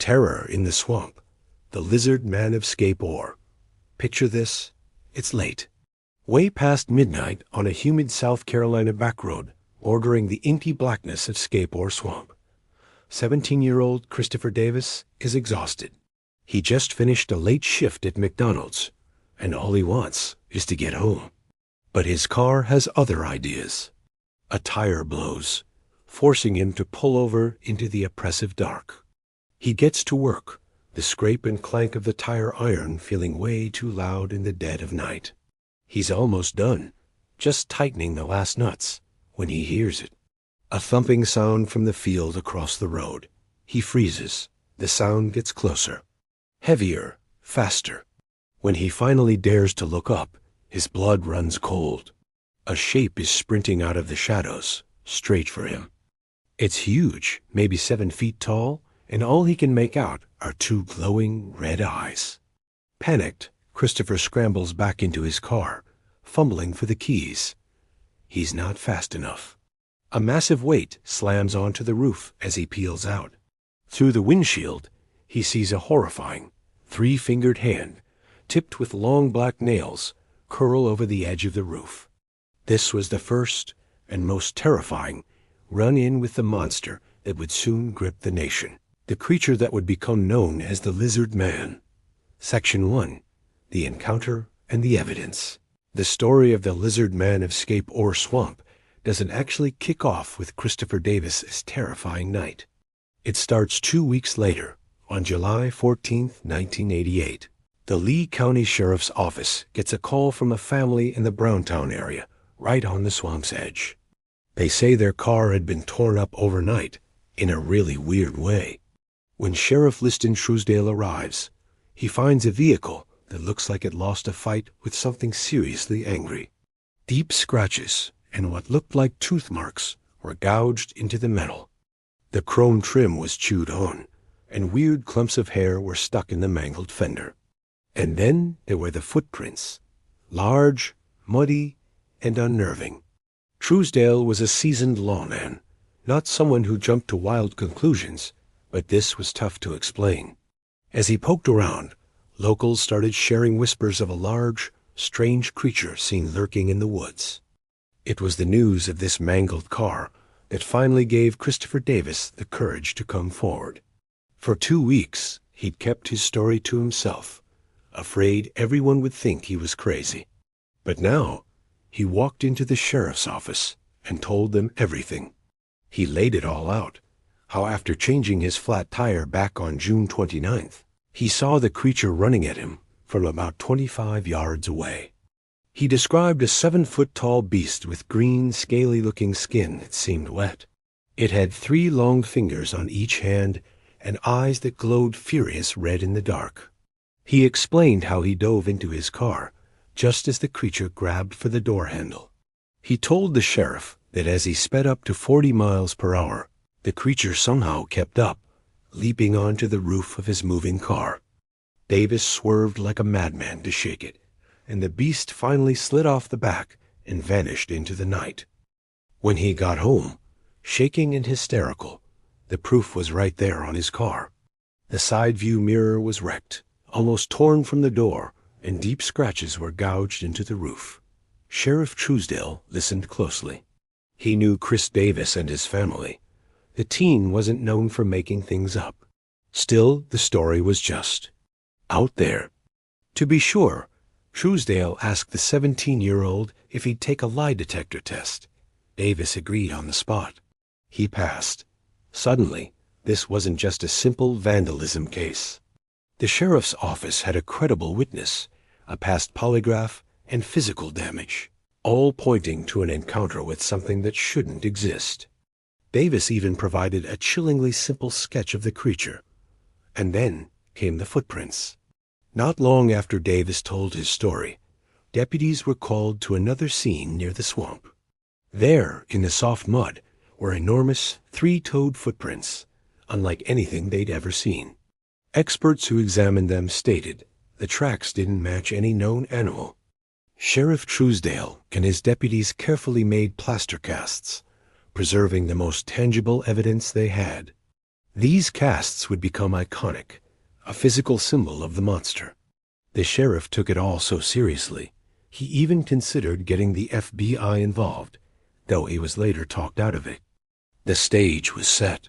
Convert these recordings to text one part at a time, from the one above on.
terror in the swamp, the lizard man of Scape Ore. Picture this, it's late. Way past midnight on a humid South Carolina backroad, bordering the inky blackness of Scape Ore Swamp. 17-year-old Christopher Davis is exhausted. He just finished a late shift at McDonald's, and all he wants is to get home. But his car has other ideas. A tire blows, forcing him to pull over into the oppressive dark. He gets to work, the scrape and clank of the tire iron feeling way too loud in the dead of night. He's almost done, just tightening the last nuts, when he hears it. A thumping sound from the field across the road. He freezes. The sound gets closer. Heavier, faster. When he finally dares to look up, his blood runs cold. A shape is sprinting out of the shadows, straight for him. It's huge, maybe 7 feet tall, and all he can make out are 2 glowing red eyes. Panicked, Christopher scrambles back into his car, fumbling for the keys. He's not fast enough. A massive weight slams onto the roof as he peels out. Through the windshield, he sees a horrifying, 3-fingered hand, tipped with long black nails, curl over the edge of the roof. This was the first and most terrifying run-in with the monster that would soon grip the nation, the creature that would become known as the Lizard Man. Section 1. The Encounter and the Evidence. The story of the Lizard Man of Scape Ore Swamp doesn't actually kick off with Christopher Davis's terrifying night. It starts 2 weeks later, on July 14, 1988. The Lee County Sheriff's Office gets a call from a family in the Browntown area, right on the swamp's edge. They say their car had been torn up overnight, in a really weird way. When Sheriff Liston Truesdale arrives, he finds a vehicle that looks like it lost a fight with something seriously angry. Deep scratches and what looked like tooth marks were gouged into the metal. The chrome trim was chewed on, and weird clumps of hair were stuck in the mangled fender. And then there were the footprints, large, muddy, and unnerving. Truesdale was a seasoned lawman, not someone who jumped to wild conclusions, but this was tough to explain. As he poked around, locals started sharing whispers of a large, strange creature seen lurking in the woods. It was the news of this mangled car that finally gave Christopher Davis the courage to come forward. For 2 weeks, he'd kept his story to himself, afraid everyone would think he was crazy. But now, he walked into the sheriff's office and told them everything. He laid it all out, how after changing his flat tire back on June 29th, he saw the creature running at him from about 25 yards away. He described a 7-foot-tall beast with green, scaly-looking skin that seemed wet. It had 3 long fingers on each hand and eyes that glowed furious red in the dark. He explained how he dove into his car just as the creature grabbed for the door handle. He told the sheriff that as he sped up to 40 miles per hour, the creature somehow kept up, leaping onto the roof of his moving car. Davis swerved like a madman to shake it, and the beast finally slid off the back and vanished into the night. When he got home, shaking and hysterical, the proof was right there on his car. The side view mirror was wrecked, almost torn from the door, and deep scratches were gouged into the roof. Sheriff Truesdale listened closely. He knew Chris Davis and his family. The teen wasn't known for making things up. Still, the story was just out there. To be sure, Truesdale asked the 17-year-old if he'd take a lie detector test. Davis agreed on the spot. He passed. Suddenly, this wasn't just a simple vandalism case. The sheriff's office had a credible witness, a past polygraph, and physical damage, all pointing to an encounter with something that shouldn't exist. Davis even provided a chillingly simple sketch of the creature. And then came the footprints. Not long after Davis told his story, deputies were called to another scene near the swamp. There, in the soft mud, were enormous 3-toed footprints, unlike anything they'd ever seen. Experts who examined them stated the tracks didn't match any known animal. Sheriff Truesdale and his deputies carefully made plaster casts, preserving the most tangible evidence they had. These casts would become iconic, a physical symbol of the monster. The sheriff took it all so seriously, he even considered getting the FBI involved, though he was later talked out of it. The stage was set.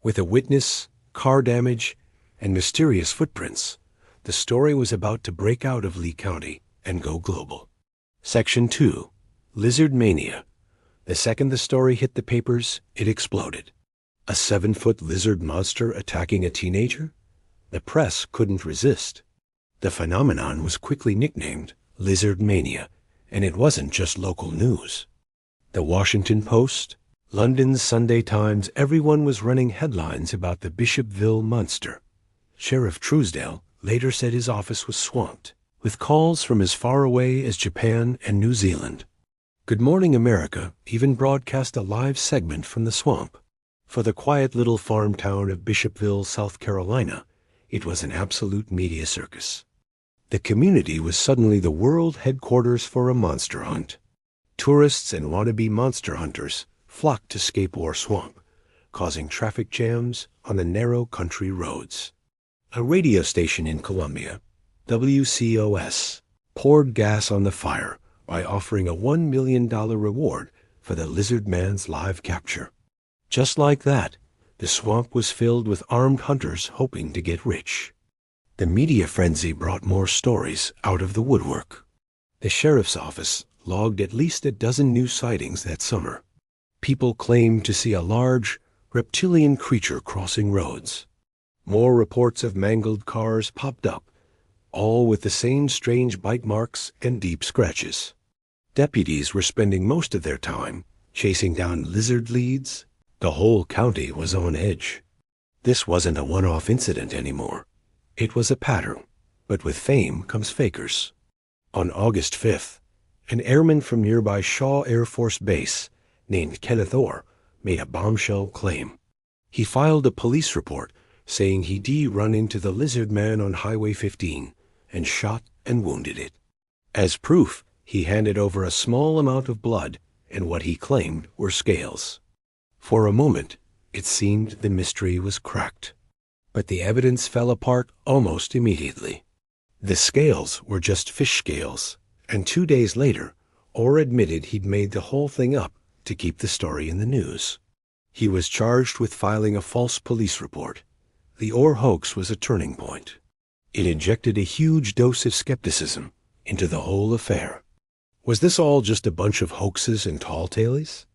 With a witness, car damage, and mysterious footprints, the story was about to break out of Lee County and go global. Section 2. Lizard Mania. The second the story hit the papers, it exploded. A 7-foot lizard monster attacking a teenager? The press couldn't resist. The phenomenon was quickly nicknamed Lizard Mania, and it wasn't just local news. The Washington Post, London's Sunday Times, everyone was running headlines about the Bishopville monster. Sheriff Truesdale later said his office was swamped, with calls from as far away as Japan and New Zealand. Good Morning America even broadcast a live segment from the swamp. For the quiet little farm town of Bishopville, South Carolina, it was an absolute media circus. The community was suddenly the world headquarters for a monster hunt. Tourists and wannabe monster hunters flocked to Scape Ore Swamp, causing traffic jams on the narrow country roads. A radio station in Columbia, WCOS, poured gas on the fire by offering a $1 million reward for the lizard man's live capture. Just like that, the swamp was filled with armed hunters hoping to get rich. The media frenzy brought more stories out of the woodwork. The sheriff's office logged at least a dozen new sightings that summer. People claimed to see a large, reptilian creature crossing roads. More reports of mangled cars popped up, all with the same strange bite marks and deep scratches. Deputies were spending most of their time chasing down lizard leads. The whole county was on edge. This wasn't a one-off incident anymore. It was a pattern, but with fame comes fakers. On August 5th, an airman from nearby Shaw Air Force Base named Kenneth Orr made a bombshell claim. He filed a police report saying he'd run into the lizard man on Highway 15 and shot and wounded it. As proof, he handed over a small amount of blood and what he claimed were scales. For a moment, it seemed the mystery was cracked. But the evidence fell apart almost immediately. The scales were just fish scales, and 2 days later, Orr admitted he'd made the whole thing up to keep the story in the news. He was charged with filing a false police report. The Orr hoax was a turning point. It injected a huge dose of skepticism into the whole affair. Was this all just a bunch of hoaxes and tall tales?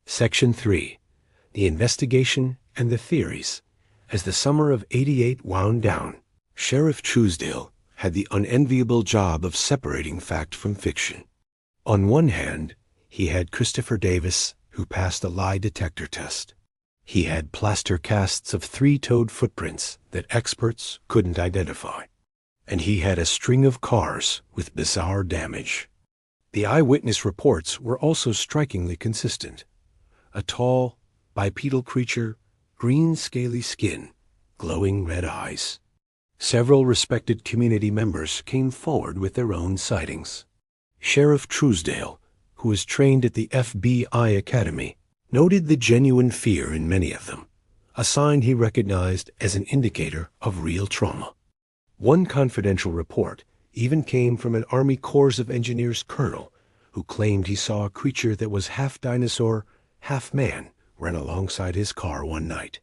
Section 3. The investigation and the theories. As the summer of '88 wound down, Sheriff Truesdale had the unenviable job of separating fact from fiction. On one hand, he had Christopher Davis, who passed a lie detector test. He had plaster casts of 3-toed footprints that experts couldn't identify. And he had a string of cars with bizarre damage. The eyewitness reports were also strikingly consistent. A tall, bipedal creature, green scaly skin, glowing red eyes. Several respected community members came forward with their own sightings. Sheriff Truesdale, who was trained at the FBI Academy, noted the genuine fear in many of them, a sign he recognized as an indicator of real trauma. One confidential report even came from an Army Corps of Engineers colonel who claimed he saw a creature that was half dinosaur, half man run alongside his car one night.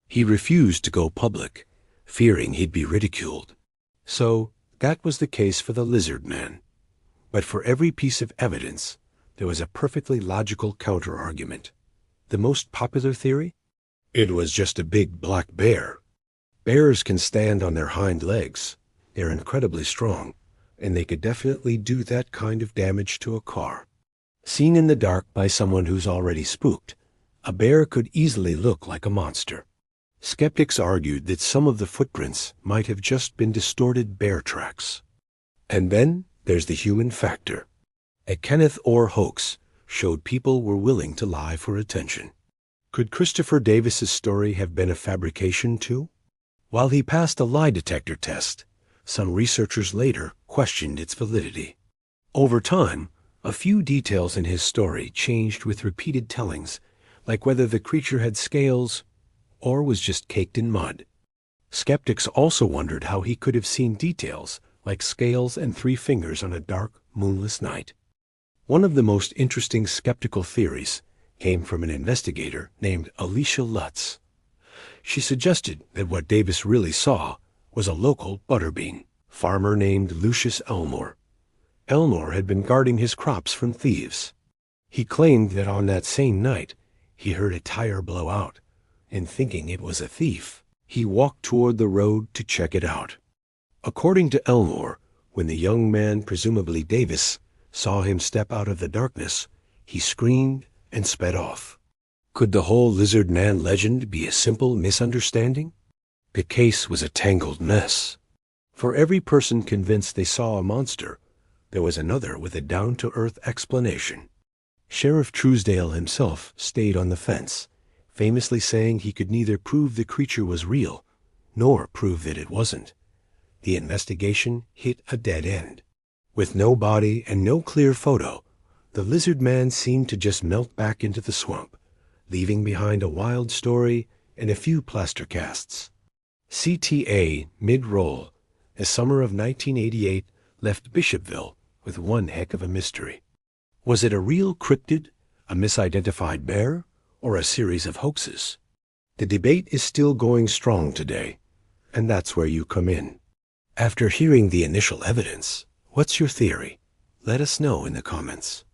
He refused to go public, fearing he'd be ridiculed. So that was the case for the lizard man. But for every piece of evidence, there was a perfectly logical counter-argument. The most popular theory? It was just a big black bear. Bears can stand on their hind legs. They're incredibly strong, and they could definitely do that kind of damage to a car. Seen in the dark by someone who's already spooked, a bear could easily look like a monster. Skeptics argued that some of the footprints might have just been distorted bear tracks. And then there's the human factor. A Kenneth Orr hoax showed people were willing to lie for attention. Could Christopher Davis's story have been a fabrication too? While he passed a lie detector test, some researchers later questioned its validity. Over time, a few details in his story changed with repeated tellings, like whether the creature had scales or was just caked in mud. Skeptics also wondered how he could have seen details like scales and 3 fingers on a dark, moonless night. One of the most interesting skeptical theories came from an investigator named Alicia Lutz. She suggested that what Davis really saw was a local butterbean farmer named Lucius Elmore. Elmore had been guarding his crops from thieves. He claimed that on that same night he heard a tire blow out, and thinking it was a thief, he walked toward the road to check it out. According to Elmore, when the young man, presumably Davis, saw him step out of the darkness, he screamed and sped off. Could the whole lizard man legend be a simple misunderstanding? The case was a tangled mess. For every person convinced they saw a monster, there was another with a down-to-earth explanation. Sheriff Truesdale himself stayed on the fence, famously saying he could neither prove the creature was real, nor prove that it wasn't. The investigation hit a dead end. With no body and no clear photo, the lizard man seemed to just melt back into the swamp, leaving behind a wild story and a few plaster casts. CTA mid-roll, the summer of 1988 left Bishopville with one heck of a mystery. Was it a real cryptid, a misidentified bear, or a series of hoaxes? The debate is still going strong today, and that's where you come in. After hearing the initial evidence, what's your theory? Let us know in the comments.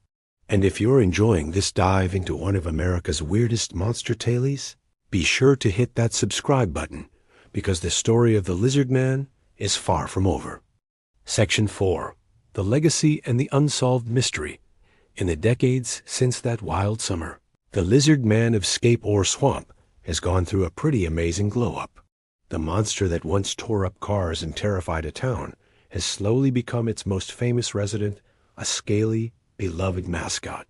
And if you're enjoying this dive into one of America's weirdest monster tales, be sure to hit that subscribe button, because the story of the lizard man is far from over. Section 4. The Legacy and the Unsolved Mystery. In the decades since that wild summer, the lizard man of Scape Ore Swamp has gone through a pretty amazing glow-up. The monster that once tore up cars and terrified a town has slowly become its most famous resident, a scaly, beloved mascot.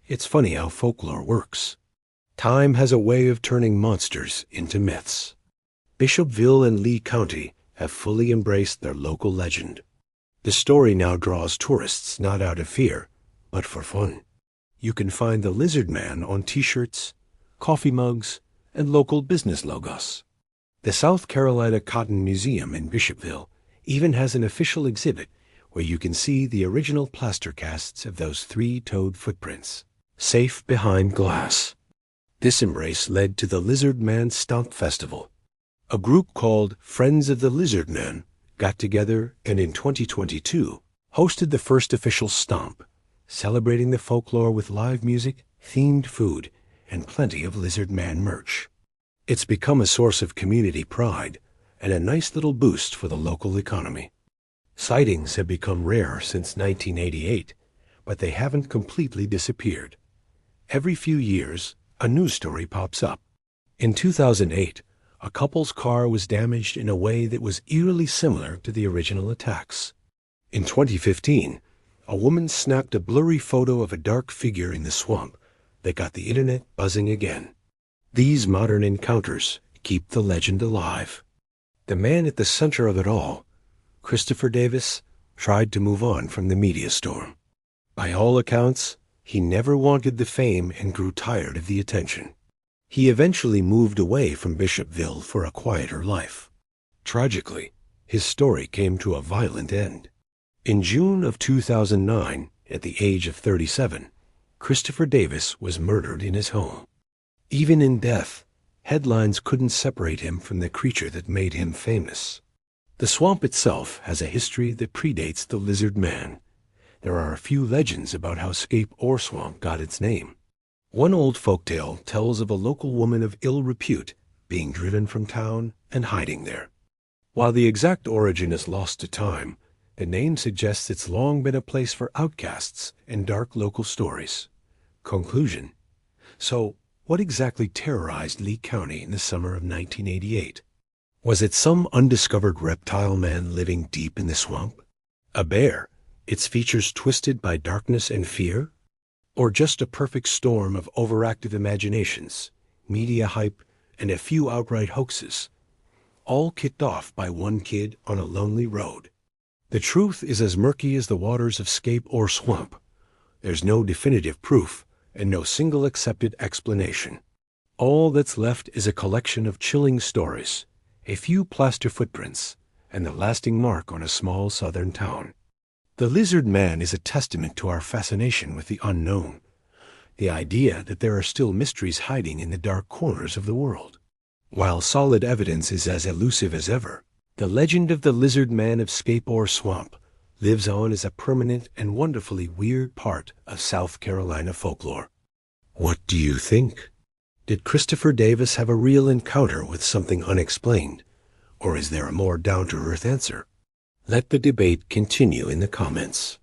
It's funny how folklore works. Time has a way of turning monsters into myths. Bishopville and Lee County have fully embraced their local legend. The story now draws tourists not out of fear, but for fun. You can find the lizard man on t-shirts, coffee mugs, and local business logos. The South Carolina Cotton Museum in Bishopville even has an official exhibit where you can see the original plaster casts of those 3-toed footprints, safe behind glass. This embrace led to the Lizard Man Stomp Festival. A group called Friends of the Lizard Man got together and in 2022 hosted the first official stomp, celebrating the folklore with live music, themed food, and plenty of Lizard Man merch. It's become a source of community pride and a nice little boost for the local economy. Sightings have become rare since 1988, but they haven't completely disappeared. Every few years, a news story pops up. In 2008, a couple's car was damaged in a way that was eerily similar to the original attacks. In 2015, a woman snapped a blurry photo of a dark figure in the swamp that got the internet buzzing again. These modern encounters keep the legend alive. The man at the center of it all, Christopher Davis, tried to move on from the media storm. By all accounts, he never wanted the fame and grew tired of the attention. He eventually moved away from Bishopville for a quieter life. Tragically, his story came to a violent end. In June of 2009, at the age of 37, Christopher Davis was murdered in his home. Even in death, headlines couldn't separate him from the creature that made him famous. The swamp itself has a history that predates the lizard man. There are a few legends about how Scape Ore Swamp got its name. One old folktale tells of a local woman of ill repute being driven from town and hiding there. While the exact origin is lost to time, the name suggests it's long been a place for outcasts and dark local stories. Conclusion. So, what exactly terrorized Lee County in the summer of 1988? Was it some undiscovered reptile man living deep in the swamp? A bear, its features twisted by darkness and fear? Or just a perfect storm of overactive imaginations, media hype, and a few outright hoaxes, all kicked off by one kid on a lonely road? The truth is as murky as the waters of Scape Ore Swamp. There's no definitive proof and no single accepted explanation. All that's left is a collection of chilling stories, a few plaster footprints, and the lasting mark on a small southern town. The lizard man is a testament to our fascination with the unknown, the idea that there are still mysteries hiding in the dark corners of the world. While solid evidence is as elusive as ever, the legend of the lizard man of Scape Ore Swamp lives on as a permanent and wonderfully weird part of South Carolina folklore. What do you think? Did Christopher Davis have a real encounter with something unexplained, or is there a more down-to-earth answer? Let the debate continue in the comments.